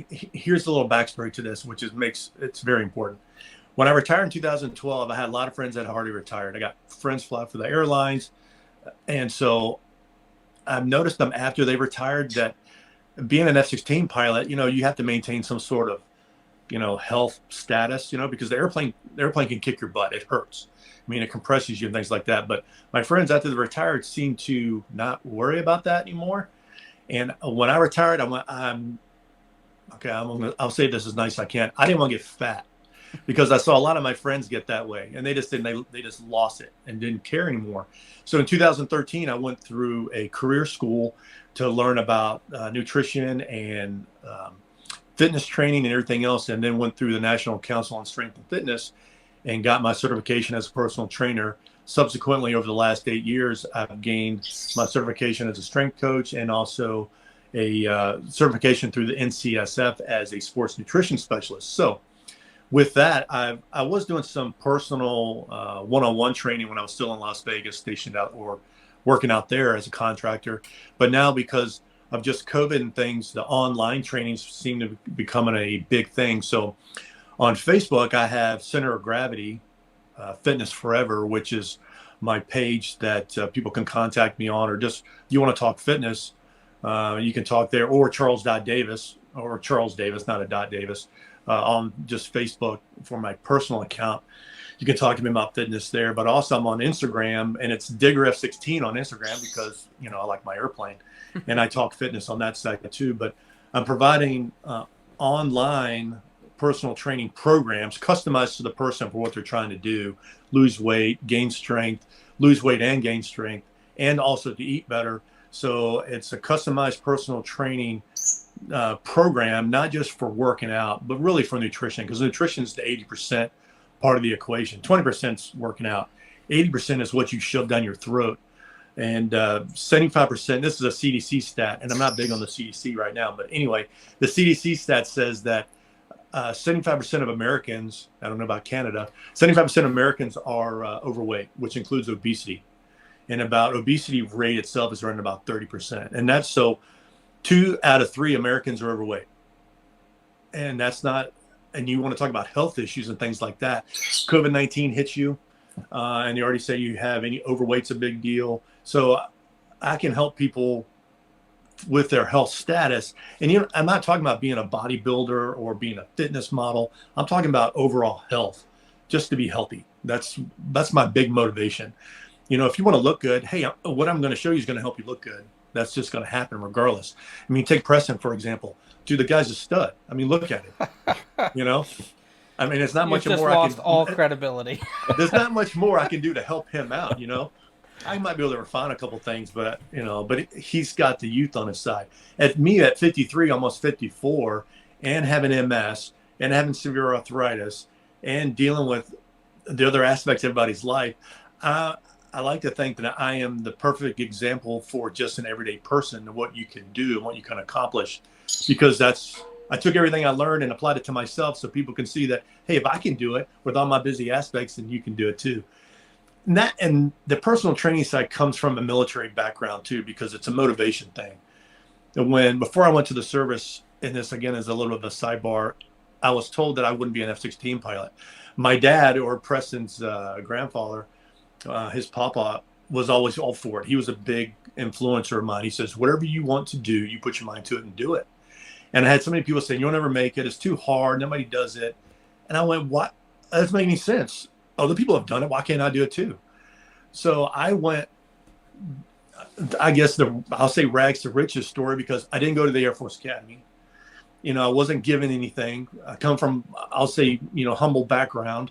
Here's a little backstory to this, which it's very important. When I retired in 2012, I had a lot of friends that had already retired. I got friends fly for the airlines, and so I've noticed them after they retired that being an F-16 pilot, you have to maintain some sort of, health status, because the airplane can kick your butt. It hurts. I mean, it compresses you and things like that. But my friends after they retired seem to not worry about that anymore. And when I retired, I'll say this as nice as I can. I didn't want to get fat because I saw a lot of my friends get that way, and they just lost it and didn't care anymore. So in 2013, I went through a career school to learn about nutrition and fitness training and everything else, and then went through the National Council on Strength and Fitness and got my certification as a personal trainer. Subsequently, over the last 8 years, I've gained my certification as a strength coach and also a certification through the NCSF as a sports nutrition specialist. So with that, I was doing some personal one-on-one training when I was still in Las Vegas, stationed out or working out there as a contractor. But now, because of just COVID and things, the online trainings seem to be becoming a big thing. So on Facebook, I have Center of Gravity Fitness Forever, which is my page that people can contact me on, or just you want to talk fitness, you can talk there, or Charles Davis, not a dot Davis, on just Facebook for my personal account. You can talk to me about fitness there, but also I'm on Instagram, and it's Digger F16 on Instagram because, I like my airplane, and I talk fitness on that site too. But I'm providing online personal training programs customized to the person for what they're trying to do: lose weight, gain strength, lose weight and gain strength, and also to eat better. So it's a customized personal training program, not just for working out, but really for nutrition, because nutrition is the 80% part of the equation. 20% is working out. 80% is what you shove down your throat. And 75%, this is a CDC stat, and I'm not big on the CDC right now, but anyway, the CDC stat says that 75% of Americans, I don't know about Canada, 75% of Americans are overweight, which includes obesity. And about obesity rate itself is around about 30%. And that's so 2 out of 3 Americans are overweight. And that's not, and you want to talk about health issues and things like that. COVID-19 hits you, and you already say you have any overweight's a big deal. So I can help people with their health status. And you know, I'm not talking about being a bodybuilder or being a fitness model. I'm talking about overall health, just to be healthy. That's my big motivation. You know, if you want to look good, hey, what I'm going to show you is going to help you look good. That's just going to happen regardless. I mean, take Preston, for example. Dude, the guy's a stud. I mean, look at it. You know, I mean, it's not You've much just more. lost all credibility. There's not much more I can do to help him out. You know, I might be able to refine a couple things, but you know, but he's got the youth on his side. At 53, almost 54, and having MS and having severe arthritis and dealing with the other aspects of everybody's life, I like to think that I am the perfect example for just an everyday person of what you can do and what you can accomplish, because I took everything I learned and applied it to myself so people can see that, hey, if I can do it with all my busy aspects, then you can do it too. And the personal training side comes from a military background too, because it's a motivation thing. And before I went to the service, and this again is a little bit of a sidebar, I was told that I wouldn't be an F-16 pilot. My dad, or Preston's grandfather, his papa, was always all for it. He was a big influencer of mine. He says, whatever you want to do, you put your mind to it and do it. And I had so many people saying, you'll never make it. It's too hard. Nobody does it. And I went, what? That doesn't make any sense. Other people have done it. Why can't I do it too? So I went, I guess I'll say rags to riches story, because I didn't go to the Air Force Academy. You know, I wasn't given anything. I come from, I'll say, you know, humble background.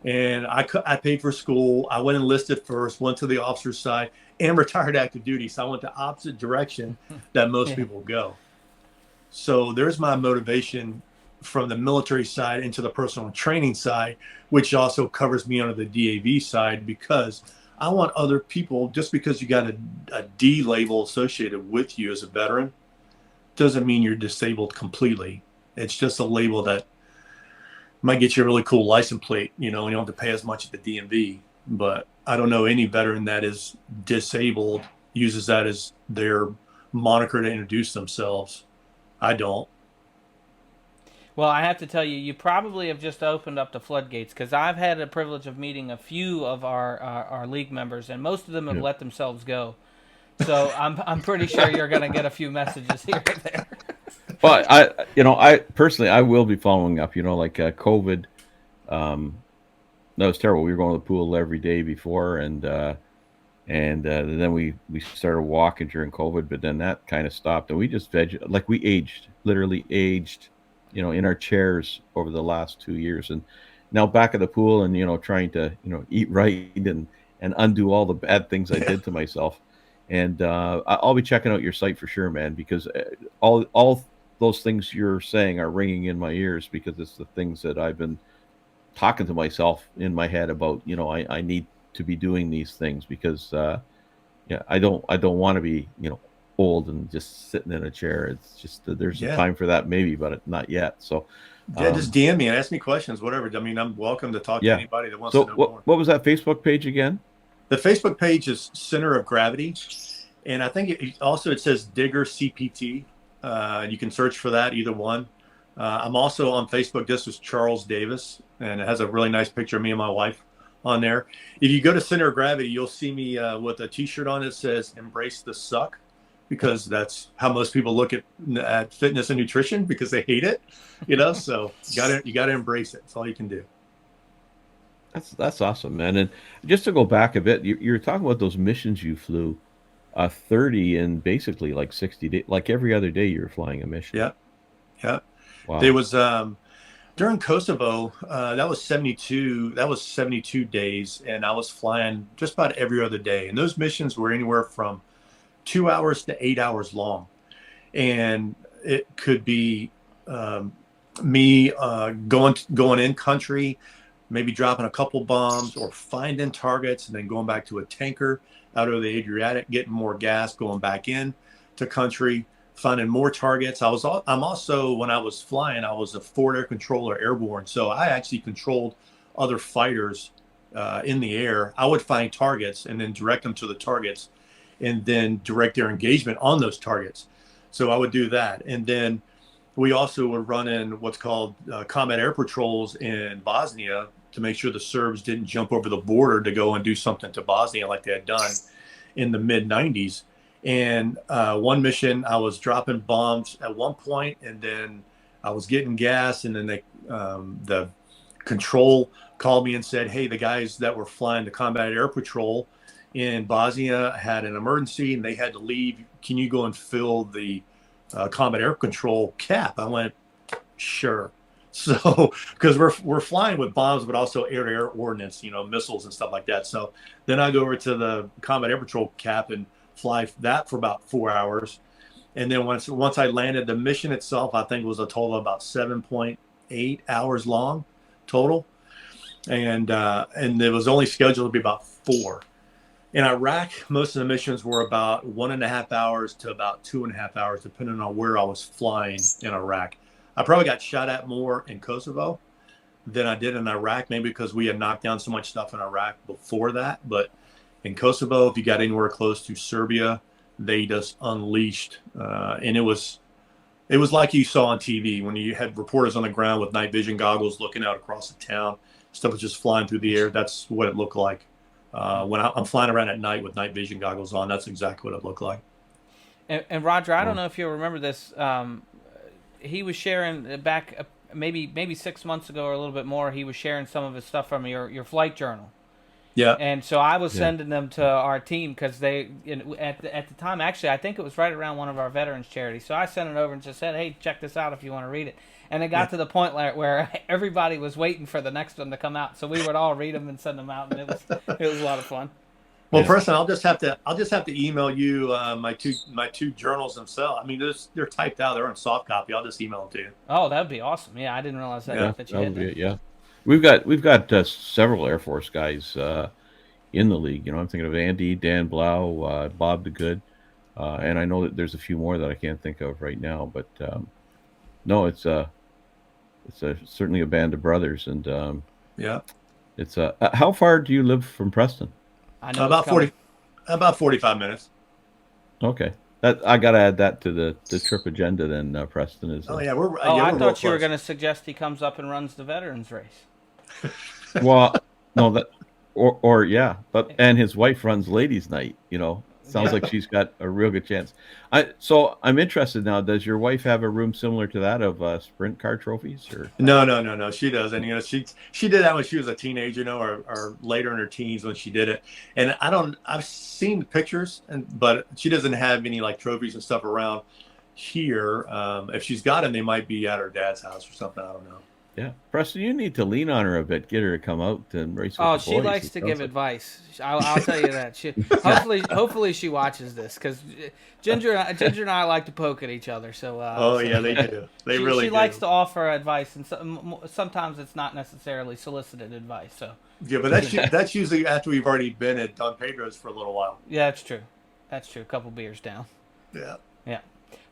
And I paid for school. I went enlisted first, went to the officer's side, and retired active duty. So I went the opposite direction that most people go. So there's my motivation from the military side into the personal training side, which also covers me under the DAV side, because I want other people, just because you got a D label associated with you as a veteran, doesn't mean you're disabled completely. It's just a label that might get you a really cool license plate, you know, and you don't have to pay as much at the DMV. But I don't know any veteran that is disabled uses that as their moniker to introduce themselves. I don't. Well, I have to tell you, you probably have just opened up the floodgates, because I've had the privilege of meeting a few of our league members, and most of them have let themselves go. So I'm pretty sure you're going to get a few messages here and there. Well, I personally, I will be following up. You know, like COVID, that was terrible. We were going to the pool every day before, and then we started walking during COVID, but then that kind of stopped, and we just literally aged, you know, in our chairs over the last 2 years, and now back at the pool, and you know, trying to, you know, eat right and undo all the bad things I did to myself. And I'll be checking out your site for sure, man, because all those things you're saying are ringing in my ears, because it's the things that I've been talking to myself in my head about. You know, I need to be doing these things, because I don't want to be, you know, old and just sitting in a chair. It's just there's a time for that maybe, but not yet. So just DM me and ask me questions, whatever. I mean, I'm welcome to talk to anybody that wants to know more. What was that Facebook page again? The Facebook page is Center of Gravity, and I think it says Digger CPT. You can search for that, either one. I'm also on Facebook. This is Charles Davis, and it has a really nice picture of me and my wife on there. If you go to Center of Gravity, you'll see me with a T-shirt on that says "Embrace the Suck," because that's how most people look at fitness and nutrition, because they hate it. You know, so you gotta embrace it. That's all you can do. That's awesome, man. And just to go back a bit, you're talking about those missions you flew, 30 in basically like 60 days, like every other day you were flying a mission. Yeah. Wow. There was During Kosovo, that was 72. That was 72 days, and I was flying just about every other day. And those missions were anywhere from 2 hours to 8 hours long, and it could be me going in country, maybe dropping a couple bombs or finding targets, and then going back to a tanker out of the Adriatic, getting more gas, going back in to country, finding more targets. I'm also, when I was flying, I was a forward air controller airborne. So I actually controlled other fighters in the air. I would find targets and then direct them to the targets and then direct their engagement on those targets. So I would do that. And then we also would run in what's called combat air patrols in Bosnia to make sure the Serbs didn't jump over the border to go and do something to Bosnia like they had done in the mid 90s. And one mission, I was dropping bombs at one point, and then I was getting gas, and then the control called me and said, hey, the guys that were flying the combat air patrol in Bosnia had an emergency, and they had to leave. Can you go and fill the combat air control cap? I went, sure. So, because we're flying with bombs, but also air-to-air ordnance, missiles and stuff like that. So then I go over to the combat air patrol cap and fly that for about 4 hours. And then once I landed, the mission itself, I think was a total of about 7.8 hours long total. And it was only scheduled to be about 4. In Iraq, most of the missions were about 1.5 hours to about 2.5 hours, depending on where I was flying in Iraq. I probably got shot at more in Kosovo than I did in Iraq, maybe because we had knocked down so much stuff in Iraq before that. But in Kosovo, if you got anywhere close to Serbia, they just unleashed. And it was like you saw on TV when you had reporters on the ground with night vision goggles looking out across the town. Stuff was just flying through the air. That's what it looked like. When I'm flying around at night with night vision goggles on, that's exactly what it looked like. And Roger, I don't know if you'll remember this. He was sharing back maybe 6 months ago or a little bit more. He was sharing some of his stuff from your flight journal. Yeah. And so I was sending them to our team because they at the time, actually, I think it was right around one of our veterans charities. So I sent it over and just said, hey, check this out if you want to read it. And it got to the point where everybody was waiting for the next one to come out. So we would all read them and send them out, and it was a lot of fun. Well, Preston, I'll just have to email you my two journals themselves. I mean, they're typed out. They're in soft copy. I'll just email them to you. Oh, that would be awesome. Yeah, I didn't realize that you had that. Yeah. We've got several Air Force guys in the league. I'm thinking of Andy, Dan Blau, Bob the Good, and I know that there's a few more that I can't think of right now. But no, it's certainly a band of brothers, and it's how far do you live from Preston? I know about 45 minutes. Okay. I got to add that to the trip agenda then, Preston. Is. I thought you were going to suggest he comes up and runs the veterans race. Well, no, but and his wife runs ladies' night. Sounds like she's got a real good chance. So I'm interested now. Does your wife have a room similar to that of sprint car trophies? Or no, she doesn't. She did that when she was a teenager, or later in her teens when she did it. And I've seen the pictures, but she doesn't have any like trophies and stuff around here. If she's got them, they might be at her dad's house or something. I don't know. Yeah, Preston, you need to lean on her a bit. Get her to come out and race with the boys. She likes to give advice. I'll tell you that. Hopefully she watches this because Ginger and I like to poke at each other. So. They do. She likes to offer advice, and sometimes it's not necessarily solicited advice. So. Yeah, but that's usually after we've already been at Don Pedro's for a little while. Yeah, that's true. A couple beers down. Yeah. Yeah.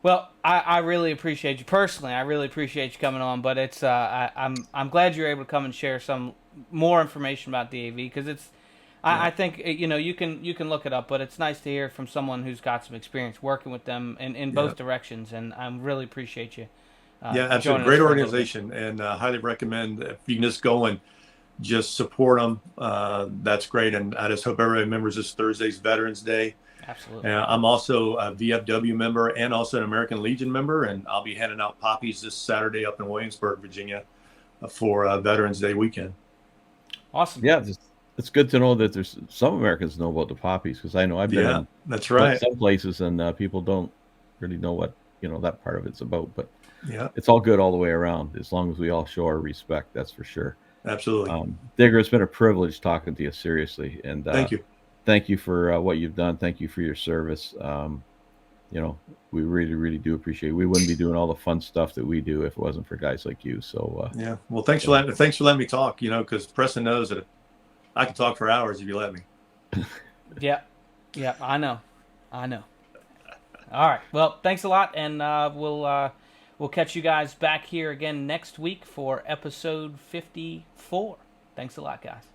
Well, I really appreciate you personally. I really appreciate you coming on, but it's I'm glad you're able to come and share some more information about the AV because it's I think you can look it up, but it's nice to hear from someone who's got some experience working with them in both directions, and I really appreciate you. Absolutely, great organization, and highly recommend if you can just go and just support them. That's great, and I just hope everybody remembers this Thursday's Veterans Day. Absolutely. I'm also a VFW member and also an American Legion member, and I'll be handing out poppies this Saturday up in Williamsburg, Virginia, for Veterans Day weekend. Awesome. Yeah, it's good to know that there's some Americans know about the poppies because I know I've been in that's right. some places and people don't really know what that part of it's about. But Yeah, it's all good all the way around, as long as we all show our respect. That's for sure. absolutely. Digger, it's been a privilege talking to you, seriously. And Thank you. Thank you for what you've done. Thank you for your service. We really, really do appreciate it. We wouldn't be doing all the fun stuff that we do if it wasn't for guys like you. So Yeah. Well, thanks for letting me talk. Because Preston knows that I can talk for hours if you let me. Yeah, I know. All right. Well, thanks a lot, and we'll catch you guys back here again next week for episode 54. Thanks a lot, guys.